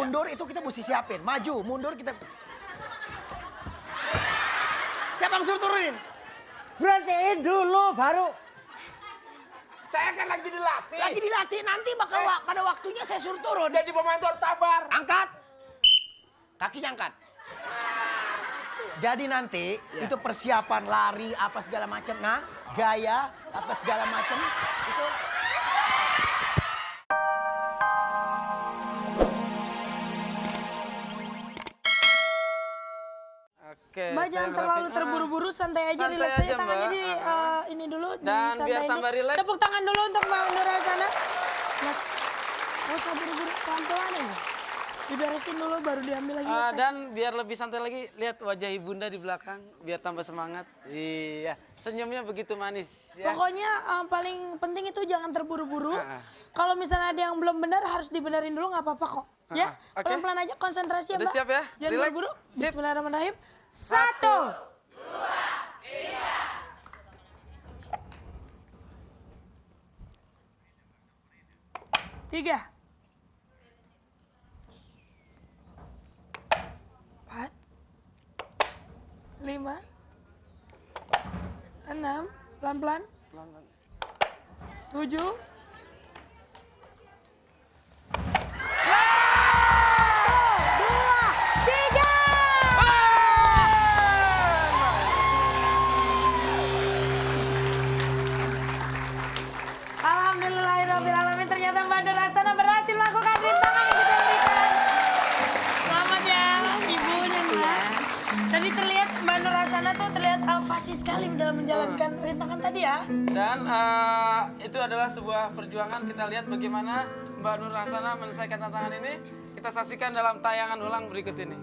mundur itu kita mesti siapin. Maju, mundur kita. Siapa yang suruh turunin? Berhentiin dulu baru. Saya kan lagi dilatih. Lagi dilatih, nanti bakal pada waktunya saya suruh turun. Jadi pemain tuh harus sabar. Angkat. Kakinya angkat. Jadi nanti itu persiapan lari apa segala macam. Nah, gaya apa segala macam itu. Oke. Mbak jangan terlalu terburu-buru, santai aja, Santai relax aja, aja tangannya Mbak. di ini dulu, Dan biar disantain tambah dulu. relax. Tepuk tangan dulu untuk Mbak Nura sana. Mas, nggak usah buru-buru, pelan-pelan aja. Diberesin dulu baru diambil lagi. Dan biar lebih santai lagi, lihat wajah ibunda di belakang, biar tambah semangat. Iya, senyumnya begitu manis. Ya. Pokoknya paling penting itu jangan terburu-buru. Ah. Kalau misalnya ada yang belum benar harus dibenerin dulu nggak apa-apa kok. Ya, Oke. pelan-pelan aja, konsentrasi ya Udah Mbak. siap ya? Jangan Relax. buru-buru. Sip. Bismillahirrahmanirrahim. 1, 3, 4, 5, 6, pelan-pelan. 7, 1, 2, 3. Alhamdulillahirrahmanirrahim, ternyata Mbak Nurasana berhasil melakukan rintangan yang kita berikan. Selamat ya Ibu dan Mbak. Tadi terlihat Mbak Nurasana tuh terlihat fasih sekali dalam menjalankan rintangan tadi ya. Dan itu adalah sebuah perjuangan. Kita lihat bagaimana Mbak Nur Hasana menyelesaikan tantangan ini. Kita saksikan dalam tayangan ulang berikut ini.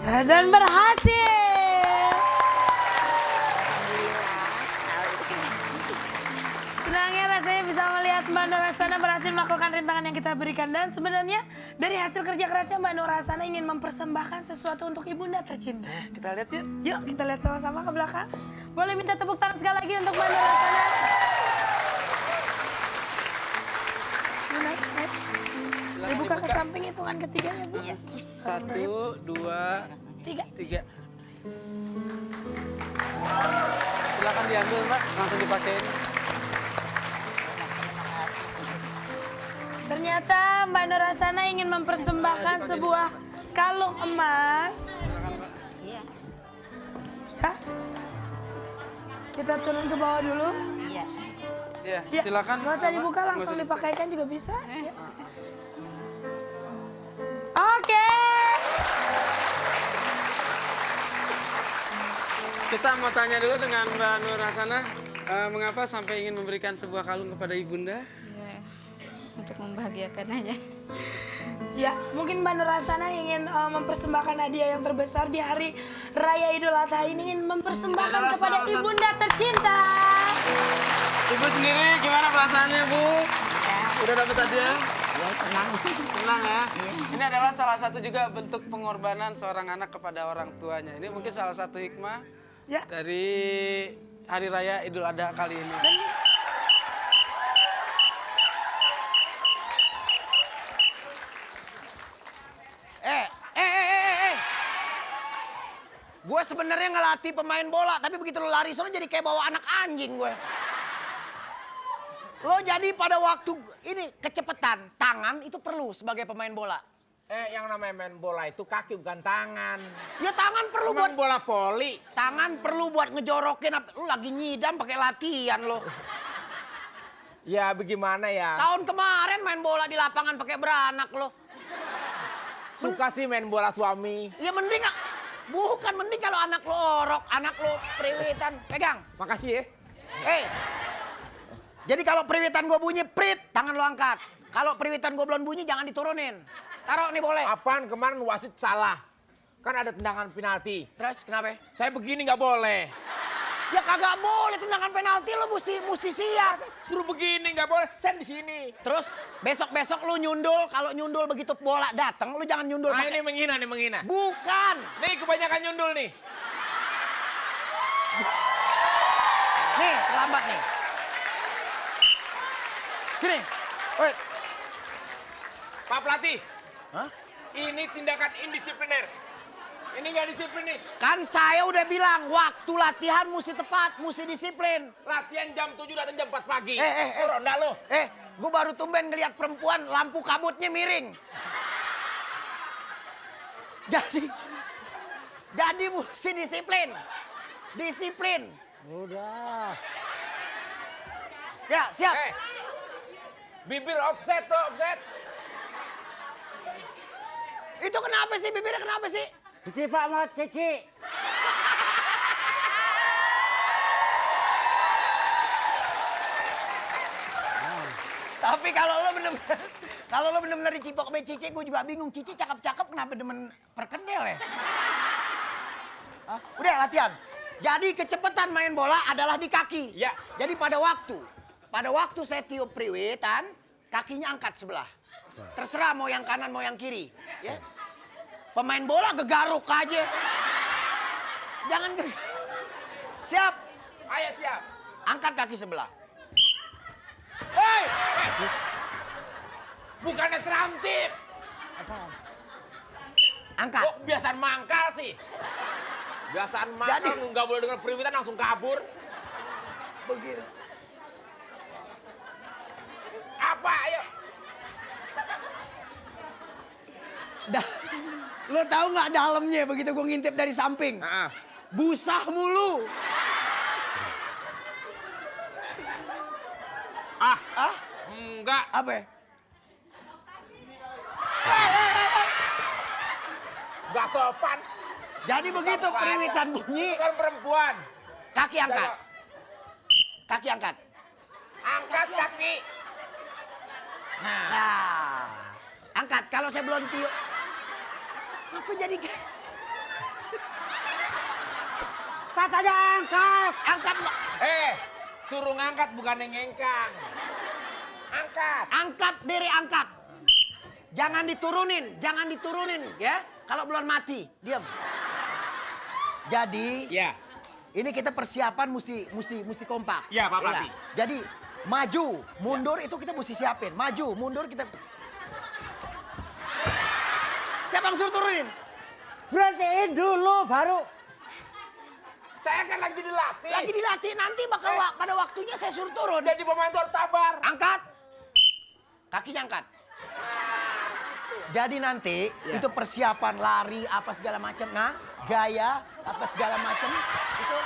Ya, dan berhasil. Senangnya rasanya bisa melihat Mbak Nurasana berhasil melakukan rintangan yang kita berikan. Dan sebenarnya dari hasil kerja kerasnya Mbak Nurasana ingin mempersembahkan sesuatu untuk ibunda tercinta. Kita lihat yuk. Yuk kita lihat sama-sama ke belakang. Boleh minta tepuk tangan sekali lagi untuk Mbak Nurasana. Naik, naik. Dibuka ke samping hitungan ketiganya Bu. 1, 2, 3. 3. Silakan diambil Mbak, langsung dipakai. Ternyata Mbak Nurasana ingin mempersembahkan sebuah kalung emas. Iya. Ya. Kita turun ke bawah dulu. Iya. Ya, Ya, silakan. nggak usah Mbak. dibuka, Nggak langsung usah dipakaikan juga bisa. Ya. Oke. Kita mau tanya dulu dengan Mbak Nur Hasana, mengapa sampai ingin memberikan sebuah kalung kepada ibunda? Ya, untuk membahagiakan aja. Ya, mungkin Mbak Nurasana ingin mempersembahkan hadiah yang terbesar di hari Raya Idul Adha ini, ingin mempersembahkan Adalah kepada salah satu- ibunda tercinta. Ibu sendiri gimana perasaannya Bu? Ya, Udah dapat hadiah? ya senang. Senang ya? Ini adalah salah satu juga bentuk pengorbanan seorang anak kepada orang tuanya. Ini mungkin salah satu hikmah Ya. dari Hari Raya Idul Adha kali ini. Gue sebenarnya ngelatih pemain bola, tapi begitu lo lari sana jadi kayak bawa anak anjing gue. Lo jadi pada waktu ini kecepatan tangan itu perlu sebagai pemain bola. Yang namanya main bola itu kaki bukan tangan. Ya tangan perlu buat Emang bola voli. tangan perlu buat ngejorokin. Lu lagi nyidam pakai latihan lo. Ya bagaimana ya? Tahun kemarin main bola di lapangan pakai beranak lo. Suka sih main bola suami. Ya mending bukan mending kalau anak lo orok, anak lo priwitan. Pegang. Makasih ya. Jadi kalau priwitan gue bunyi prit, tangan lo angkat. Kalau priwitan gue belum bunyi jangan diturunin. Taruh nih boleh. Apaan kemarin wasit salah? Kan ada tendangan penalti. Terus kenapa? Saya begini nggak boleh. Ya kagak boleh tendangan penalti lu mesti siap. Suruh begini nggak boleh. Sen di sini. Terus besok lu nyundul, kalau nyundul begitu bola datang lu jangan nyundul Nah pakai. ini menghina nih menghina. Bukan. Nih kebanyakan nyundul nih. Nih, terlambat nih. Sini. Wait. Pak pelatih. Hah? Ini tindakan indisipliner. Ini nggak disiplin nih. Kan saya udah bilang waktu latihan mesti tepat, mesti disiplin. Latihan jam 7 datang jam 4 pagi. Eh. Ronda lo. Gue baru tumben ngeliat perempuan lampu kabutnya miring. Jadi mesti disiplin. Disiplin. Udah. Ya, siap. Bibir offset tuh, offset. Itu kenapa sih? Bibirnya kenapa sih? Dicipak mau Cici. Tapi kalau lo bener-bener dicipok sama Cici, gue juga bingung. Cici cakep-cakep kenapa demen perkedel ya? Hah? Udah latihan. Jadi kecepatan main bola adalah di kaki. Ya. Jadi pada waktu saya tiup priwitan, kakinya angkat sebelah. Terserah mau yang kanan mau yang kiri. Ya. Pemain bola gegaruk aja. Jangan Siap. Ayo siap. Angkat kaki sebelah. Hei! Bukannya teramptip. Angkat. Kok kebiasaan mangkal sih? Kebiasaan mangkal nggak boleh dengar periwitan langsung kabur. Begini. Apa? Ayo. Lo tahu nggak dalamnya begitu gue ngintip dari samping? Busah mulu. Ah? Enggak. Apa? Gak sopan. Jadi begitu periwitan bunyi, Kan perempuan. kaki angkat. Kaki angkat. Angkat kaki. Nah, angkat. Kalau saya belum tiup, apa jadi? Katanya angkat. Angkat. Suruh ngangkat bukan ngengkang. Angkat. Angkat diri angkat. Jangan diturunin ya. Kalau belum mati, diam. Jadi, Ya. ini kita persiapan mesti kompak. Ya, Pak Iya. Pelatih. Jadi maju, mundur itu kita mesti siapin. Maju, mundur kita. Siapa yang suruh turunin? Berhentiin dulu baru. Saya kan lagi dilatih. Lagi dilatih nanti bakal pada waktunya saya suruh turun. Jadi pemain tuh harus sabar. Angkat. Kakinya angkat. Jadi nanti itu persiapan lari apa segala macam. Nah, gaya apa segala macam itu.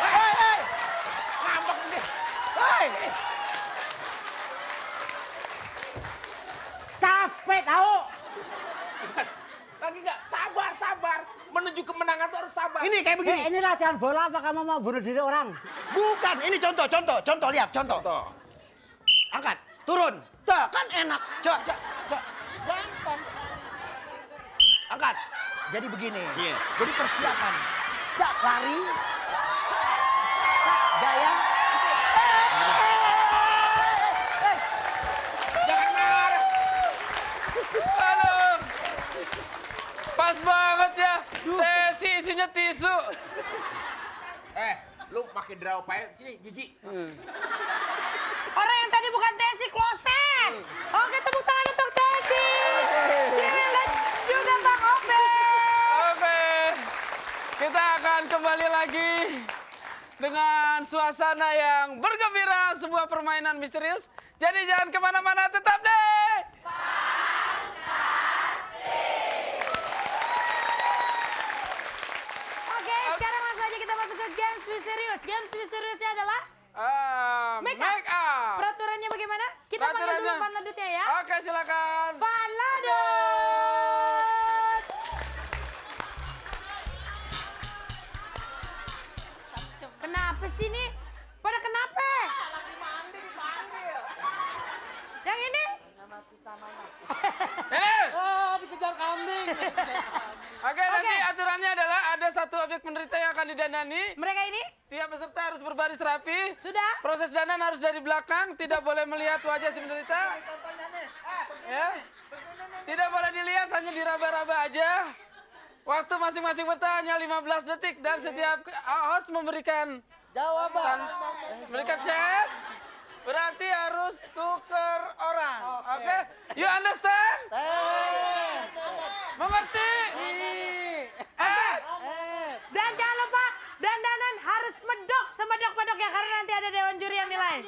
Hei! Ngambek deh. Hei! Capek tahu. Lagi nggak sabar. Menuju kemenangan tuh harus sabar. Ini kayak begini. Ini latihan bola apa kamu mau bunuh diri orang? Bukan, ini contoh, lihat, contoh. Tuh. Angkat, turun. Tuh, kan enak. Cok. Gampang. Angkat. Jadi begini. Iya. Jadi persiapan. Cak, lari. Gaya. Jangan marah. Aduh. Pas banget ya. Sesi isinya tisu. Lu pakai draw pakai sini, Jiji. Orang yang tadi bukan Tesi, kloset. Oke, tepuk tangan untuk Tesi. Cimil dan juga Bang Obe. Oke. Kita akan kembali lagi dengan suasana yang bergembira, sebuah permainan misterius. Jadi jangan kemana-mana, tetap deh. Oke, sekarang langsung aja kita masuk ke games misterius. Games misteriusnya adalah Make up. peraturannya bagaimana? Kita panggil dulu Peraturannya. Van Ladutnya ya. Oke, silakan. Van Ladut. Kenapa sih nih? Pada kenapa? Yang ini? Ini. Oh, dikejar kambing. Oke, nanti aturannya adalah ada satu objek penderita yang akan didandani. setiap peserta harus berbaris rapi. Sudah? Proses dandan harus dari belakang, tidak boleh melihat wajah si penderita. Ya. Tidak boleh dilihat, hanya diraba-raba aja. Waktu masing-masing peserta hanya 15 detik dan setiap host memberikan jawaban. Memberikan chat. Berarti harus tuker orang. Oke? You understand? Mengerti? Dan jangan lupa dandanan harus medok semedok-medoknya karena nanti ada dewan juri yang nilai.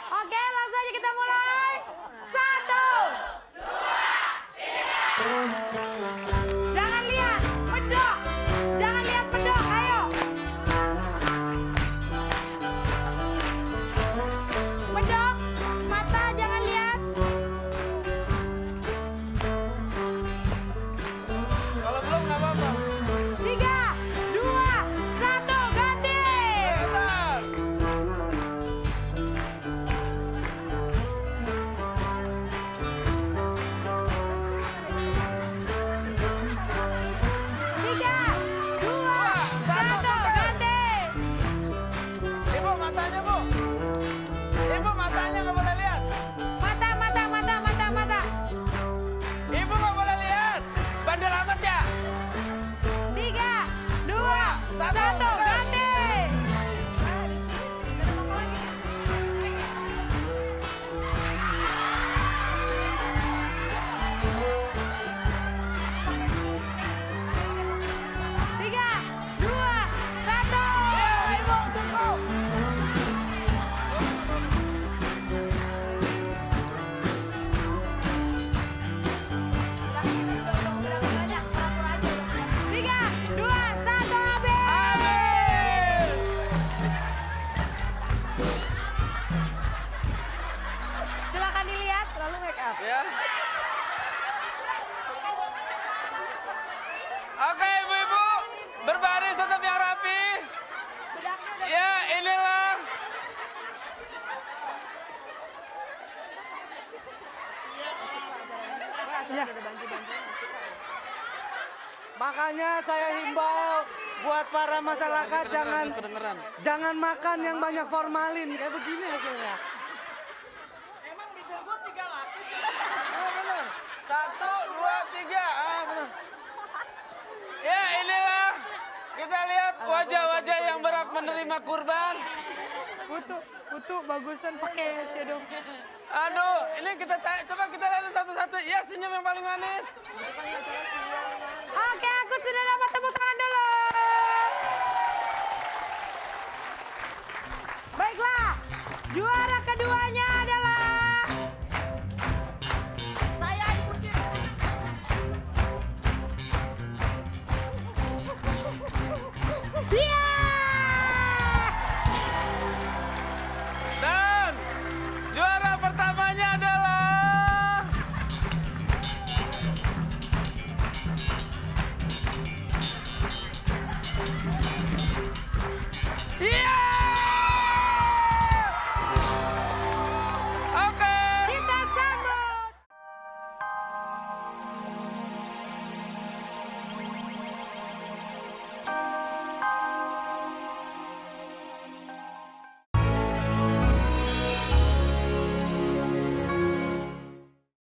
Oke, langsung aja kita mulai. 1, 2, 3. Jangan lihat, medok. Jangan lihat medok, ayo. Medok, mata jangan lihat. Kalau belum nggak apa-apa. 3, 2, 1, ganti. Tiga, 2, 1, ganti. Ibu matanya bu. Ibu matanya nggak boleh lihat. Mata, mata, mata, mata, mata. Ibu nggak boleh lihat. Bandel amat ya. 3, 2, 1, ganti. Tiga, 2, 1. Ibu cukup. Tiga, 2, 1, habis. Silakan dilihat, selalu make up. Ya. Oke ibu-ibu, berbaris tetap yang rapi. Ya inilah. Makanya saya himbau buat para masyarakat Kedengeran. jangan makan yang banyak formalin kayak begini hasilnya. Emang bibir gua 3 lapis ya? Benar. 1, 2, 3. Benar. Ya inilah. Kita lihat wajah-wajah yang berhak menerima kurban. Foto bagusan pakai shadow. Aduh, ini coba kita lihat satu-satu. Ya senyum yang paling manis. Oke, aku sudah dapat tepuk